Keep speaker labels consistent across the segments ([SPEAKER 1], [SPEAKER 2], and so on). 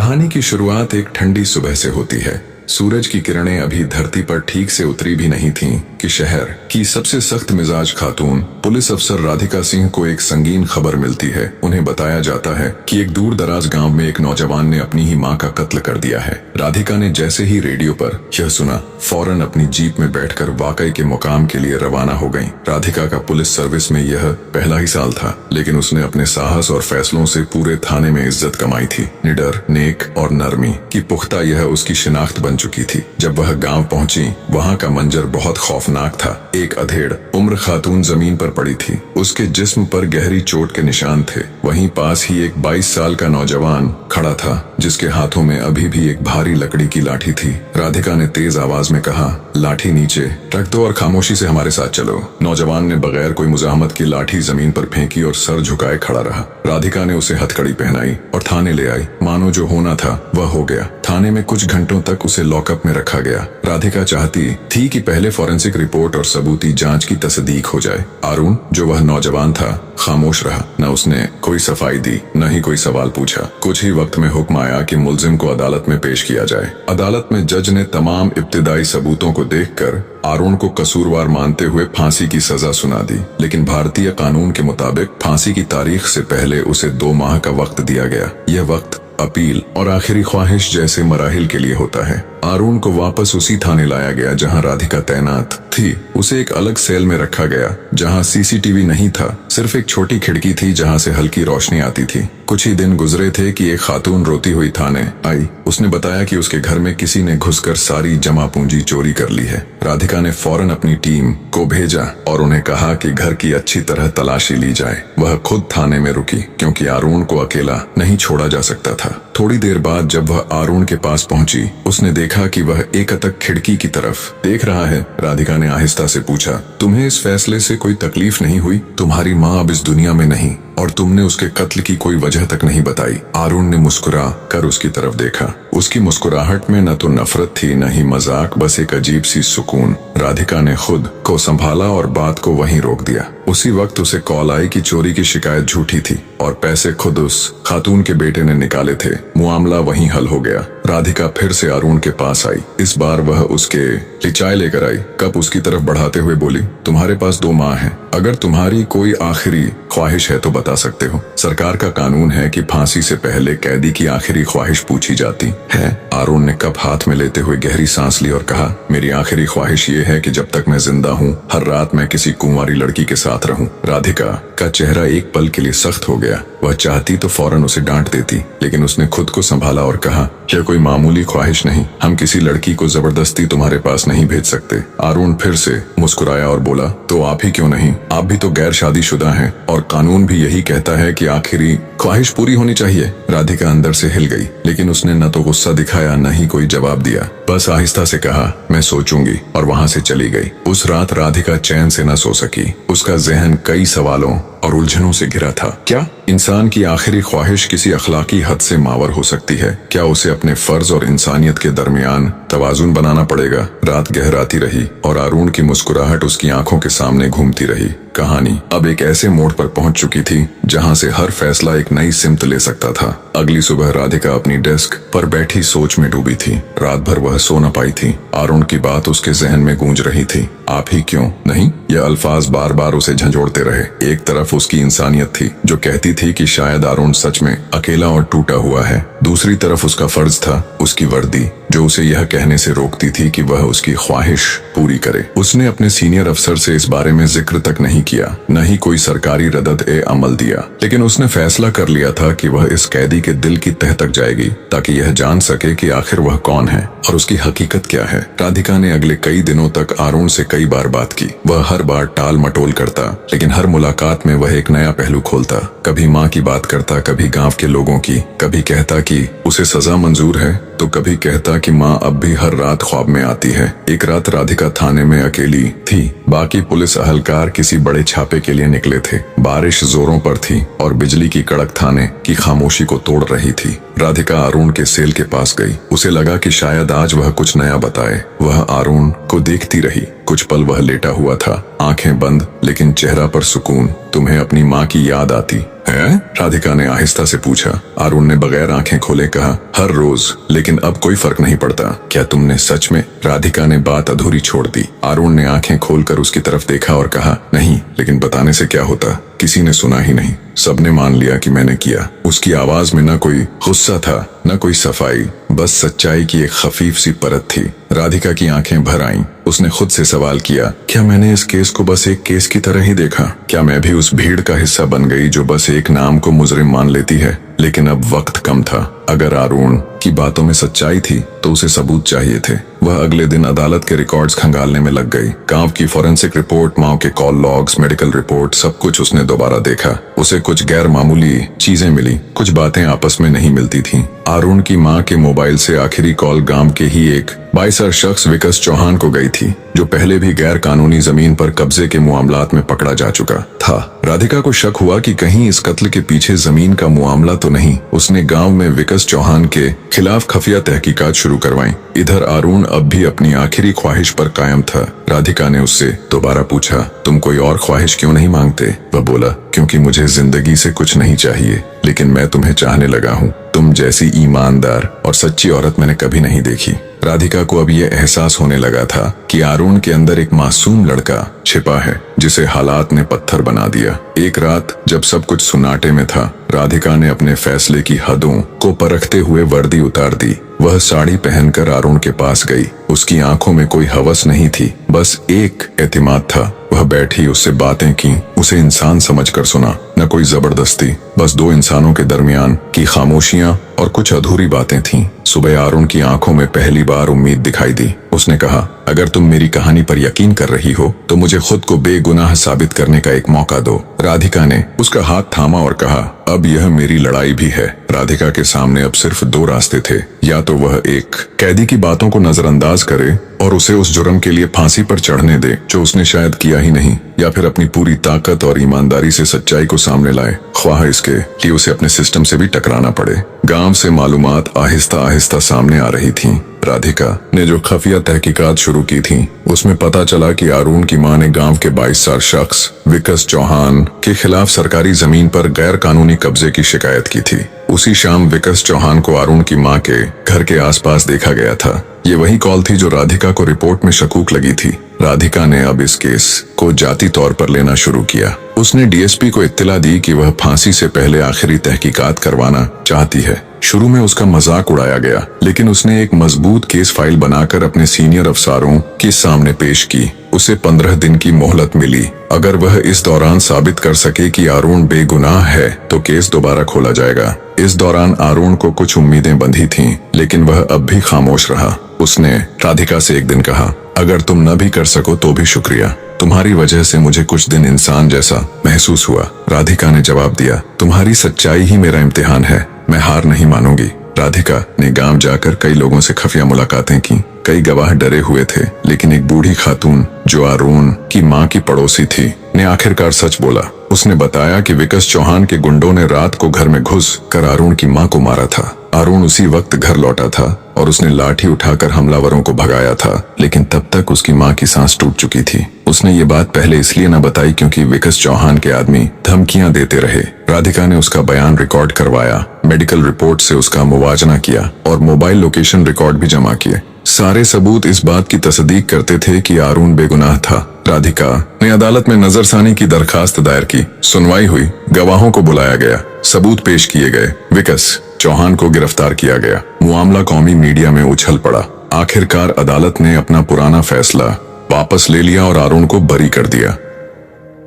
[SPEAKER 1] कहानी की शुरुआत एक ठंडी सुबह से होती है। सूरज की किरणें अभी धरती पर ठीक से उतरी भी नहीं थीं कि शहर की सबसे सख्त मिजाज खातून पुलिस अफसर राधिका सिंह को एक संगीन खबर मिलती है। उन्हें बताया जाता है कि एक दूर दराज गांव में एक नौजवान ने अपनी ही मां का कत्ल कर दिया है। राधिका ने जैसे ही रेडियो पर यह सुना, फौरन अपनी जीप में बैठकर वाकई के मुकाम के लिए रवाना हो गई। राधिका का पुलिस सर्विस में यह पहला ही साल था, लेकिन उसने अपने साहस और फैसलों से पूरे थाने में इज्जत कमाई थी। निडर, नेक और नरमी की पुख्ता यह उसकी शिनाख्त बन चुकी थी। जब वह गांव पहुंची, वहां का मंजर बहुत खौफनाक था। एक अधेड़ उम्र खातून जमीन पर पड़ी थी। उसके जिस्म पर गहरी चोट के निशान थे। वहीं पास ही एक 22 साल का नौजवान खड़ा था, जिसके हाथों में अभी भी एक भारी लकड़ी की लाठी थी। राधिका ने तेज आवाज में कहा, लाठी नीचे रख दो और खामोशी से हमारे साथ चलो। नौजवान ने बगैर कोई मुजाहमत की लाठी जमीन पर फेंकी और सर झुकाए खड़ा रहा। राधिका ने उसे हथकड़ी पहनाई और थाने ले आई। मानो जो होना था वह हो गया। थाने में कुछ घंटों तक उसे लॉकअप में रखा गया। राधिका चाहती थी कि पहले फॉरेंसिक रिपोर्ट और सबूती जांच की तस्दीक हो जाए। अरुण, जो वह नौजवान था, खामोश रहा। न उसने कोई सफाई दी, न ही कोई सवाल पूछा। कुछ ही वक्त में हुक्म आया कि मुलजिम को अदालत में पेश किया जाए। अदालत में जज ने तमाम इब्तिदाई सबूतों को देखकर अरुण को कसूरवार मानते हुए फांसी की सजा सुना दी। लेकिन भारतीय कानून के मुताबिक फांसी की तारीख से पहले उसे 2 माह का वक्त दिया गया। यह वक्त अपील और आखिरी ख्वाहिश जैसे मराहिल के लिए होता है। अरुण को वापस उसी थाने लाया गया जहां राधिका तैनात थी। उसे एक अलग सेल में रखा गया जहां सीसीटीवी नहीं था। सिर्फ एक छोटी खिड़की थी जहां से हल्की रोशनी आती थी। कुछ ही दिन गुजरे थे कि एक खातून रोती हुई थाने आई। उसने बताया कि उसके घर में किसी ने घुसकर सारी जमा पूंजी चोरी कर ली है। राधिका ने फौरन अपनी टीम को भेजा और उन्हें कहा कि घर की अच्छी तरह तलाशी ली जाए। वह खुद थाने में रुकी, क्योंकि अरुण को अकेला नहीं छोड़ा जा सकता था। थोड़ी देर बाद जब वह अरुण के पास पहुंची, उसने देखा कि वह एकटक खिड़की की तरफ देख रहा है। राधिका ने आहिस्ता से पूछा, तुम्हें इस फैसले से कोई तकलीफ नहीं हुई? तुम्हारी माँ अब इस दुनिया में नहीं और तुमने उसके कत्ल की कोई वजह तक नहीं बताई। अरुण ने मुस्कुरा कर उसकी तरफ देखा। उसकी मुस्कुराहट में न तो नफरत थी, न ही मजाक, बस एक अजीब सी सुकून। राधिका ने खुद को संभाला और बात को वहीं रोक दिया। उसी वक्त उसे कॉल आई कि चोरी की शिकायत झूठी थी और पैसे खुद उस खातून के बेटे ने निकाले थे। मामला वहीं हल हो गया। राधिका फिर से अरुण के पास आई। इस बार वह उसके लिए चाय लेकर आई। कप उसकी तरफ बढ़ाते हुए बोली, तुम्हारे पास 2 माह हैं। अगर तुम्हारी कोई आखिरी ख्वाहिश है तो बता सकते हो। सरकार का कानून है कि फांसी से पहले कैदी की आखिरी ख्वाहिश पूछी जाती है। अरुण ने कप हाथ में लेते हुए गहरी सांस ली और कहा, मेरी आखिरी ख्वाहिश ये है कि जब तक मैं जिंदा हूँ, हर रात मैं किसी कुंवारी लड़की के साथ रहूं। राधिका का चेहरा एक पल के लिए सख्त हो गया। वह चाहती तो फौरन उसे डांट देती, लेकिन उसने खुद को संभाला और कहा, यह कोई मामूली ख्वाहिश नहीं। हम किसी लड़की को जबरदस्ती तुम्हारे पास नहीं भेज सकते। अरुण फिर से मुस्कुराया और बोला, तो आप ही क्यों नहीं? आप भी तो गैर शादीशुदा हैं और कानून भी यही कहता है कि आखिरी ख्वाहिश पूरी होनी चाहिए। राधिका अंदर से हिल गई, लेकिन उसने न तो गुस्सा दिखाया न ही कोई जवाब दिया। बस आहिस्ता से कहा, मैं सोचूंगी, और वहां से चली गई। उस रात राधिका चैन से न सो सकी। उसका जहन कई सवालों और उलझनों से घिरा था। क्या इंसान की आखिरी ख्वाहिश किसी अखलाकी हद से मावर हो सकती है? क्या उसे अपने फर्ज और इंसानियत के दरमियान तवाजुन बनाना पड़ेगा? रात गहराती रही और अरुण की मुस्कुराहट उसकी आंखों के सामने घूमती रही। कहानी अब एक ऐसे मोड़ पर पहुंच चुकी थी जहां से हर फैसला एक नई सिमत ले सकता था। अगली सुबह राधिका अपनी डेस्क पर बैठी सोच में डूबी थी। रात भर वह सो न पाई थी। अरुण की बात उसके जहन में गूंज रही थी, आप ही क्यों नहीं? यह अल्फाज बार बार उसे झंझोड़ते रहे। एक तरफ उसकी इंसानियत थी जो कहती थी कि शायद अरुण सच में अकेला और टूटा हुआ है। दूसरी तरफ उसका फर्ज था, उसकी वर्दी, जो उसे यह कहने से रोकती थी कि वह उसकी ख्वाहिश पूरी करे। उसने अपने सीनियर अफसर से इस बारे में जिक्र तक नहीं किया, न ही कोई सरकारी रद्द-ए-अमल दिया। लेकिन उसने फैसला कर लिया था कि वह इस कैदी के दिल की तह तक जाएगी, ताकि यह जान सके कि आखिर वह कौन है और उसकी हकीकत क्या है। राधिका ने अगले कई दिनों तक अरुण से कई बार बात की। वह हर बार टाल मटोल करता, लेकिन हर मुलाकात में वह एक नया पहलू खोलता। कभी माँ की बात करता, कभी गांव के लोगों की, कभी कहता कि उसे सजा मंजूर है, तो कभी कहता कि माँ अब भी हर रात ख्वाब में आती है। एक रात राधिका थाने में अकेली थी। बाकी पुलिस अहलकार किसी बड़े छापे के लिए निकले थे। बारिश जोरों पर थी और बिजली की कड़क थाने की खामोशी को तोड़ रही थी। राधिका अरुण के सेल के पास गई। उसे लगा कि शायद आज वह कुछ नया बताए। वह अरुण को देखती रही। कुछ पल वह लेटा हुआ था, आंखें बंद लेकिन चेहरा पर सुकून। तुम्हें अपनी माँ की याद आती है? राधिका ने आहिस्ता से पूछा। अरुण ने बगैर आंखें खोले कहा, हर रोज, लेकिन अब कोई फर्क नहीं पड़ता। क्या तुमने सच में? राधिका ने बात अधूरी छोड़ दी। अरुण ने आंखें खोलकर उसकी तरफ देखा और कहा, नहीं, लेकिन बताने से क्या होता? किसी ने सुना ही नहीं, सबने मान लिया कि मैंने किया। उसकी आवाज में न कोई गुस्सा था, न कोई सफाई, बस सच्चाई की एक खफीफ सी परत थी। राधिका की आंखें भर आईं। उसने खुद से सवाल किया, क्या मैंने इस केस को बस एक केस की तरह ही देखा? क्या मैं भी उस भीड़ का हिस्सा बन गई जो बस एक नाम को मुजरिम मान लेती है? लेकिन अब वक्त कम था। अगर अरुण की बातों में सच्चाई थी तो उसे सबूत चाहिए थे। वह अगले दिन अदालत के रिकॉर्ड्स खंगालने में लग गई। गांव की फॉरेंसिक रिपोर्ट, माओ के कॉल लॉग्स, मेडिकल रिपोर्ट, सब कुछ उसने दोबारा देखा। उसे कुछ गैर मामूली चीजें मिली, कुछ बातें आपस में नहीं मिलती थीं। अरुण की मां के मोबाइल से आखिरी कॉल गांव के ही एक 22 वर्षीय शख्स विकास चौहान को गई थी, जो पहले भी गैर कानूनी जमीन पर कब्जे के मामलात में पकड़ा जा चुका था। राधिका को शक हुआ कि कहीं इस कत्ल के पीछे जमीन का मामला तो नहीं। उसने गांव में विकास चौहान के खिलाफ खुफिया तहकीकात शुरू करवाई। इधर अरुण अब भी अपनी आखिरी ख्वाहिश पर कायम था। राधिका ने उससे दोबारा पूछा, तुम कोई और ख्वाहिश क्यों नहीं मांगते? वह बोला, क्योंकि मुझे जिंदगी से कुछ नहीं चाहिए, लेकिन मैं तुम्हें चाहने लगा हूँ। तुम जैसी ईमानदार और सच्ची औरत मैंने कभी नहीं देखी। राधिका को अब यह एहसास होने लगा था कि अरुण के अंदर एक मासूम लड़का छिपा है, जिसे हालात ने पत्थर बना दिया। एक रात जब सब कुछ सुनाटे में था, राधिका ने अपने फैसले की हदों को परखते हुए वर्दी उतार दी। वह साड़ी पहनकर अरुण के पास गई। उसकी आंखों में कोई हवस नहीं थी, बस एक एतिमाद था। वह बैठी, उससे बातें की, उसे इंसान समझकर सुना, न कोई जबरदस्ती। बस दो इंसानों के दरमियान की खामोशियां और कुछ अधूरी बातें थीं। सुबह अरुण की आंखों में पहली बार उम्मीद दिखाई दी। उसने कहा, अगर तुम मेरी कहानी पर यकीन कर रही हो तो मुझे खुद को बेगुनाह साबित करने का एक मौका दो। राधिका ने उसका हाथ थामा और कहा, अब यह मेरी लड़ाई भी है। राधिका के सामने अब सिर्फ दो रास्ते थे। या तो वह एक कैदी की बातों को नजरअंदाज करे और उसे उस जुर्म के लिए फांसी पर चढ़ने दे जो उसने शायद किया ही नहीं, या फिर अपनी पूरी ताकत और ईमानदारी से सच्चाई को सामने लाए, ख्वाह इसके कि उसे अपने सिस्टम से भी टकराना पड़े। गांव से मालूमात आहिस्ता आहिस्ता सामने आ रही थीं। राधिका ने जो खुफिया तहकीकात शुरू की थी, उसमें पता चला कि अरुण की मां ने गांव के 22 साल शख्स विकास चौहान के खिलाफ सरकारी जमीन पर गैर कानूनी कब्जे की शिकायत की थी। उसी शाम विकास चौहान को अरुण की मां के घर के आसपास देखा गया था। ये वही कॉल थी जो राधिका को रिपोर्ट में शकूक लगी थी। राधिका ने अब इस केस को जाती तौर पर लेना शुरू किया। उसने डीएसपी को इत्तला दी कि वह फांसी से पहले आखिरी तहकीकात करवाना चाहती है। शुरू में उसका मजाक उड़ाया गया, लेकिन उसने एक मजबूत केस फाइल बनाकर अपने सीनियर अफसरों के सामने पेश की। उसे 15 दिन की मोहलत मिली। अगर वह इस दौरान साबित कर सके कि अरुण बेगुनाह है तो केस दोबारा खोला जाएगा। इस दौरान अरुण को कुछ उम्मीदें बंधी थीं, लेकिन वह अब भी खामोश रहा। उसने राधिका से एक दिन कहा, अगर तुम न भी कर सको तो भी शुक्रिया, तुम्हारी वजह से मुझे कुछ दिन इंसान जैसा महसूस हुआ। राधिका ने जवाब दिया, तुम्हारी सच्चाई ही मेरा इम्तिहान है, मैं हार नहीं मानूंगी। राधिका ने गांव जाकर कई लोगों से खुफिया मुलाकातें की। कई गवाह डरे हुए थे, लेकिन एक बूढ़ी खातून जो अरुण की मां की पड़ोसी थी ने आखिरकार सच बोला। उसने बताया कि विकास चौहान के गुंडों ने रात को घर में घुस कर अरुण की मां को मारा था। अरुण उसी वक्त घर लौटा था और उसने लाठी उठाकर हमलावरों को भगाया था, लेकिन तब तक उसकी मां की सांस टूट चुकी थी। उसने ये बात पहले इसलिए न बताई क्योंकि विकास चौहान के आदमी धमकियां देते रहे। राधिका ने उसका बयान रिकॉर्ड करवाया, मेडिकल रिपोर्ट से उसका मुवाजना किया और मोबाइल लोकेशन रिकॉर्ड भी जमा किए। सारे सबूत इस बात की तस्दीक करते थे कि अरुण बेगुनाह था। राधिका ने अदालत में नजरसानी की दरखास्त दायर की। सुनवाई हुई, गवाहों को बुलाया गया, सबूत पेश किए गए। विकास चौहान को गिरफ्तार किया गया। मामला कौमी मीडिया में उछल पड़ा। आखिरकार अदालत ने अपना पुराना फैसला वापस ले लिया और अरुण को बरी कर दिया।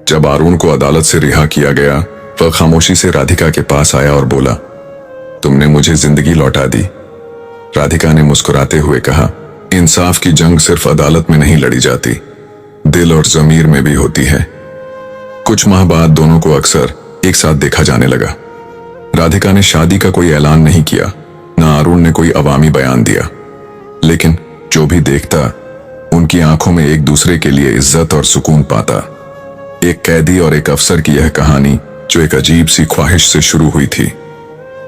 [SPEAKER 1] जब अरुण को अदालत से रिहा किया गया, वह खामोशी से राधिका के पास आया और बोला, तुमने मुझे जिंदगी लौटा दी। राधिका ने मुस्कुराते हुए कहा, इंसाफ की जंग सिर्फ अदालत में नहीं लड़ी जाती, दिल और जमीर में भी होती है। कुछ माह बाद दोनों को अक्सर एक साथ देखा जाने लगा। राधिका ने शादी का कोई ऐलान नहीं किया, न अरुण ने कोई अवामी बयान दिया, लेकिन जो भी देखता उनकी आंखों में एक दूसरे के लिए इज्जत और सुकून पाता। एक कैदी और एक अफसर की यह कहानी जो एक अजीब सी ख्वाहिश से शुरू हुई थी,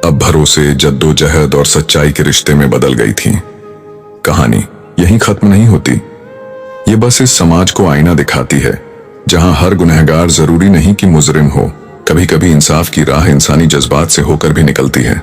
[SPEAKER 1] अब भरोसे, जद्दोजहद और सच्चाई के रिश्ते में बदल गई थी। कहानी यहीं खत्म नहीं होती। ये बस इस समाज को आईना दिखाती है जहां हर गुनहगार जरूरी नहीं कि मुजरिम हो। कभी कभी इंसाफ की राह इंसानी जज्बात से होकर भी निकलती है।